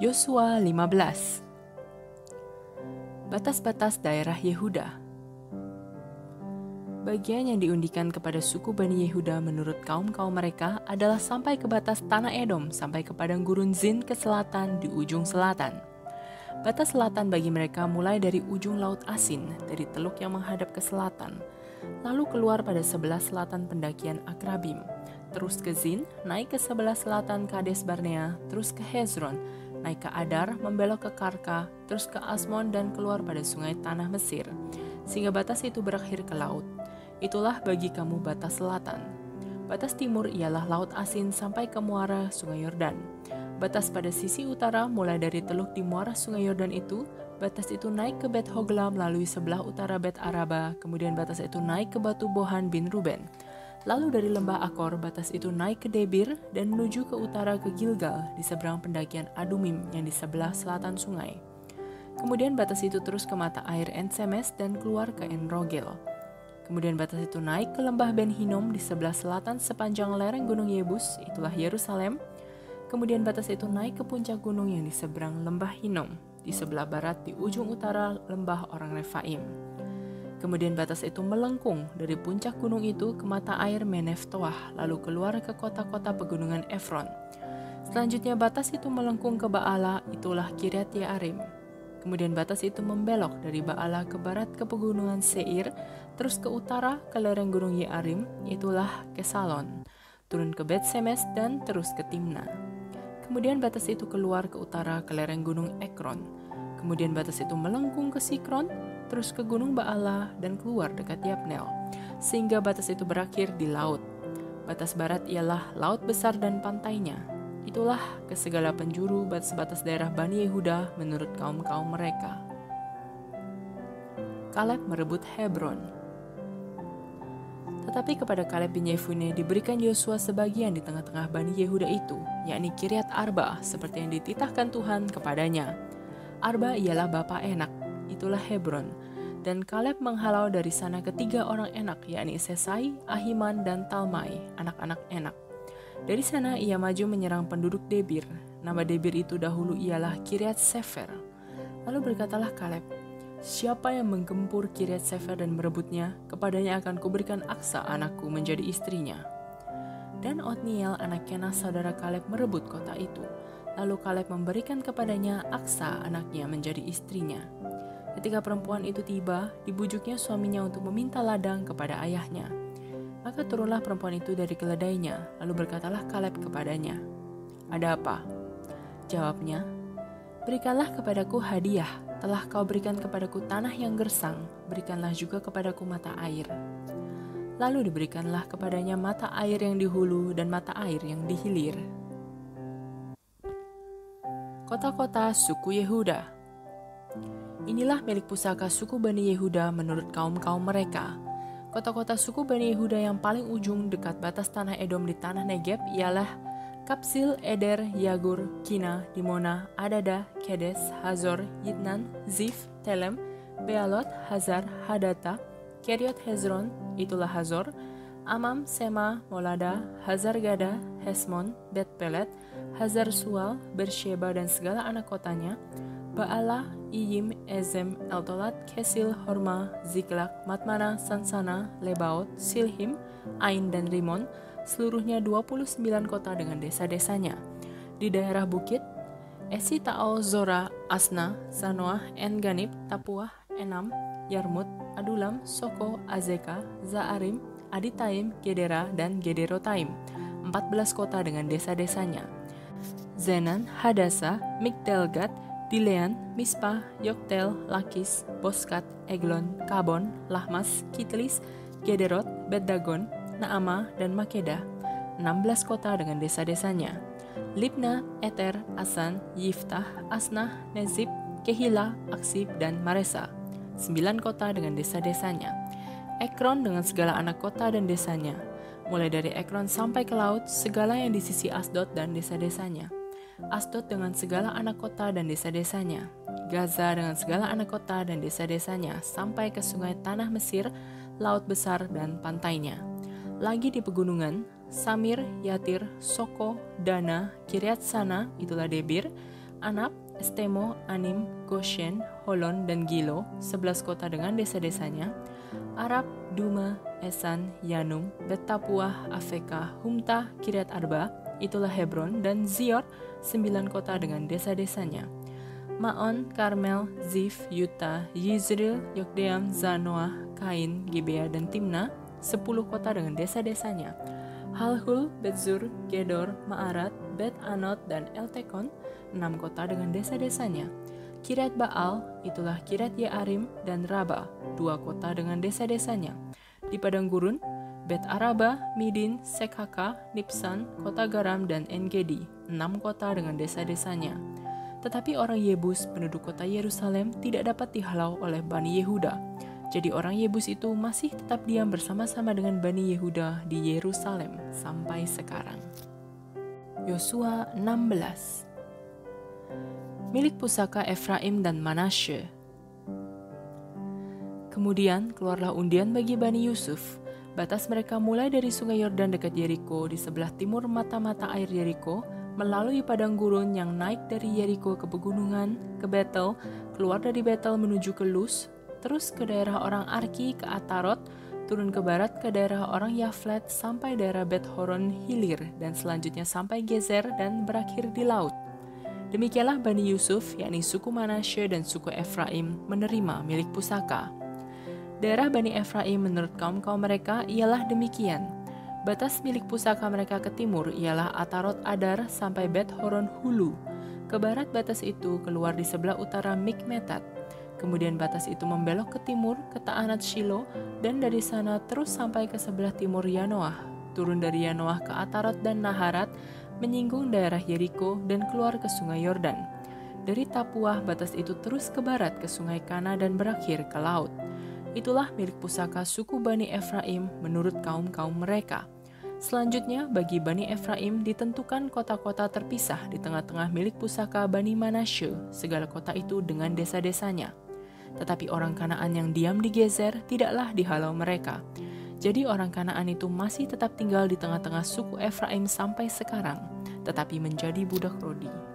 Yosua 15. Batas-batas daerah Yehuda. Bagian yang diundikan kepada suku Bani Yehuda menurut kaum-kaum mereka adalah sampai ke batas tanah Edom, sampai ke padang gurun Zin ke selatan di ujung selatan. Batas selatan bagi mereka mulai dari ujung Laut Asin, dari teluk yang menghadap ke selatan, lalu keluar pada sebelah selatan pendakian Akrabim, terus ke Zin, naik ke sebelah selatan Kades Barnea, terus ke Hezron, naik ke Adar, membelok ke Karka, terus ke Asmon dan keluar pada sungai tanah Mesir, sehingga batas itu berakhir ke laut. Itulah bagi kamu batas selatan. Batas timur ialah Laut Asin sampai ke muara sungai Yordan. Batas pada sisi utara mulai dari teluk di muara sungai Yordan itu, batas itu naik ke Bet Hogla melalui sebelah utara Bet Araba, kemudian batas itu naik ke batu Bohan bin Ruben. Lalu dari lembah Akor, batas itu naik ke Debir dan menuju ke utara ke Gilgal di seberang pendakian Adumim yang di sebelah selatan sungai. Kemudian batas itu terus ke mata air En-Semes dan keluar ke En-Rogel. Kemudian batas itu naik ke lembah Ben Hinnom di sebelah selatan sepanjang lereng gunung Yebus, itulah Yerusalem. Kemudian batas itu naik ke puncak gunung yang di seberang lembah Hinnom, di sebelah barat di ujung utara lembah orang Refaim. Kemudian batas itu melengkung dari puncak gunung itu ke mata air Meneftoah, lalu keluar ke kota-kota pegunungan Efron. Selanjutnya batas itu melengkung ke Baala, itulah Kiryat Yearim. Kemudian batas itu membelok dari Baala ke barat ke pegunungan Seir, terus ke utara ke lereng gunung Yearim, itulah Kesalon, turun ke Bet Semes dan terus ke Timna. Kemudian batas itu keluar ke utara ke lereng gunung Ekron. Kemudian batas itu melengkung ke Sikron, terus ke gunung Baala dan keluar dekat Yabnel, sehingga batas itu berakhir di laut. Batas barat ialah laut besar dan pantainya. Itulah ke segala penjuru batas-batas daerah Bani Yehuda menurut kaum-kaum mereka. Kaleb merebut Hebron. Tetapi kepada Kaleb bin Yefune diberikan Yosua sebagian di tengah-tengah Bani Yehuda itu, yakni Kiryat Arba, seperti yang dititahkan Tuhan kepadanya. Arba ialah bapa Enak, itulah Hebron. Dan Kaleb menghalau dari sana ketiga orang Enak, yakni Sesai, Ahiman, dan Talmai, anak-anak Enak. Dari sana ia maju menyerang penduduk Debir. Nama Debir itu dahulu ialah Kiryat Sefer. Lalu berkatalah Kaleb, siapa yang menggempur Kiryat Sefer dan merebutnya, kepadanya akan kuberikan Aksa anakku menjadi istrinya. Dan Otniel anak Kenaz saudara Kaleb merebut kota itu. Lalu Kaleb memberikan kepadanya Aksa anaknya menjadi istrinya. Ketika perempuan itu tiba, dibujuknya suaminya untuk meminta ladang kepada ayahnya. Maka turunlah perempuan itu dari keledainya, lalu berkatalah Kaleb kepadanya, "Ada apa?" Jawabnya, "Berikanlah kepadaku hadiah, telah kau berikan kepadaku tanah yang gersang, berikanlah juga kepadaku mata air." Lalu diberikanlah kepadanya mata air yang di hulu dan mata air yang di hilir. Kota-kota suku Yehuda. Inilah milik pusaka suku Bani Yehuda menurut kaum-kaum mereka. Kota-kota suku Bani Yehuda yang paling ujung dekat batas tanah Edom di tanah Negeb ialah Kapsil, Eder, Yagur, Kina, Dimona, Adada, Kedes, Hazor, Yitnan, Zif, Telem, Bealot, Hazar, Hadata, Kiryat Hezron, itulah Hazor, Amam, Sema, Molada, Hazar Gada, Hesmon, Bet Pelet, Hazar Sual, Bersheba dan segala anak kotanya, Baala, Iyim, Ezem, Eltolat, Kesil, Horma, Ziklak, Matmana, Sansana, Lebaot, Silhim, Ain dan Rimon, seluruhnya 29 kota dengan desa-desanya. Di daerah bukit, Esitaol, Zora, Asna, Zanoah, En-Ganib, Tapuah, Enam, Yarmut, Adulam, Soko, Azeka, Zaarim, Aditaim, Gedera, dan Gederotaim, 14 kota dengan desa-desanya. Zenan, Hadasa, Migdalgat, Dilean, Mispa, Yoktel, Lakis, Boskat, Eglon, Kabon, Lahmas, Kitlis, Gederot, Bet-Dagon, Naama, dan Makeda, 16 kota dengan desa-desanya. Libna, Eter, Asan, Yiftah, Asnah, Nezib, Kehila, Aksib, dan Maresa, 9 kota dengan desa-desanya. Ekron dengan segala anak kota dan desanya, mulai dari Ekron sampai ke laut, segala yang di sisi Asdod dan desa-desanya. Asdod dengan segala anak kota dan desa-desanya, Gaza dengan segala anak kota dan desa-desanya, sampai ke sungai tanah Mesir, laut besar dan pantainya. Lagi di pegunungan, Samir, Yatir, Soko, Dana, Kiryat Sana, itulah Debir, Anab, Estemo, Anim, Goshen, Holon, dan Gilo, 11 kota dengan desa-desanya, Arab, Duma, Esan, Yanum, Bet Tapuah, Afeka, Humta, Kiryat Arba, itulah Hebron, dan Zior, 9 kota dengan desa-desanya. Maon, Karmel, Zif, Yuta, Yizril, Yokdeam, Zanoah, Kain, Gibea, dan Timna, 10 kota dengan desa-desanya. Halhul, Betzur, Gedor, Ma'arat, Bet Anot, dan Eltekon, 6 kota dengan desa-desanya. Kiryat Baal, itulah Kiryat Yearim, dan Raba, 2 kota dengan desa-desanya. Di padang gurun, Bet Araba, Midin, Sekhaka, Nipsan, kota Garam, dan Engedi, 6 kota dengan desa-desanya. Tetapi orang Yebus, penduduk kota Yerusalem, tidak dapat dihalau oleh Bani Yehuda. Jadi orang Yebus itu masih tetap diam bersama-sama dengan Bani Yehuda di Yerusalem sampai sekarang. Yosua 16. Milik pusaka Efraim dan Manasye. Kemudian keluarlah undian bagi Bani Yusuf. Batas mereka mulai dari sungai Yordan dekat Yeriko di sebelah timur mata-mata air Yeriko, melalui padang gurun yang naik dari Yeriko ke pegunungan, ke Betel, keluar dari Betel menuju ke Luz, terus ke daerah orang Arki ke Atarot, turun ke barat ke daerah orang Yaflet sampai daerah Bet Horon Hilir, dan selanjutnya sampai Gezer dan berakhir di laut. Demikianlah Bani Yusuf, yakni suku Manasye dan suku Efraim, menerima milik pusaka. Daerah Bani Efraim menurut kaum-kaum mereka ialah demikian. Batas milik pusaka mereka ke timur ialah Atarot Adar sampai Bet Horon Hulu. Ke barat batas itu keluar di sebelah utara Mikmetat. Kemudian batas itu membelok ke timur ke Ta'anat Shilo, dan dari sana terus sampai ke sebelah timur Yanoah. Turun dari Yanoah ke Atarot dan Naharat, menyinggung daerah Yeriko dan keluar ke sungai Yordan. Dari Tapuah batas itu terus ke barat ke sungai Kana dan berakhir ke laut. Itulah milik pusaka suku Bani Efraim menurut kaum-kaum mereka. Selanjutnya, bagi Bani Efraim ditentukan kota-kota terpisah di tengah-tengah milik pusaka Bani Manasye, segala kota itu dengan desa-desanya. Tetapi orang Kanaan yang diam di Gezer tidaklah dihalau mereka. Jadi orang Kanaan itu masih tetap tinggal di tengah-tengah suku Efraim sampai sekarang, tetapi menjadi budak Rodi.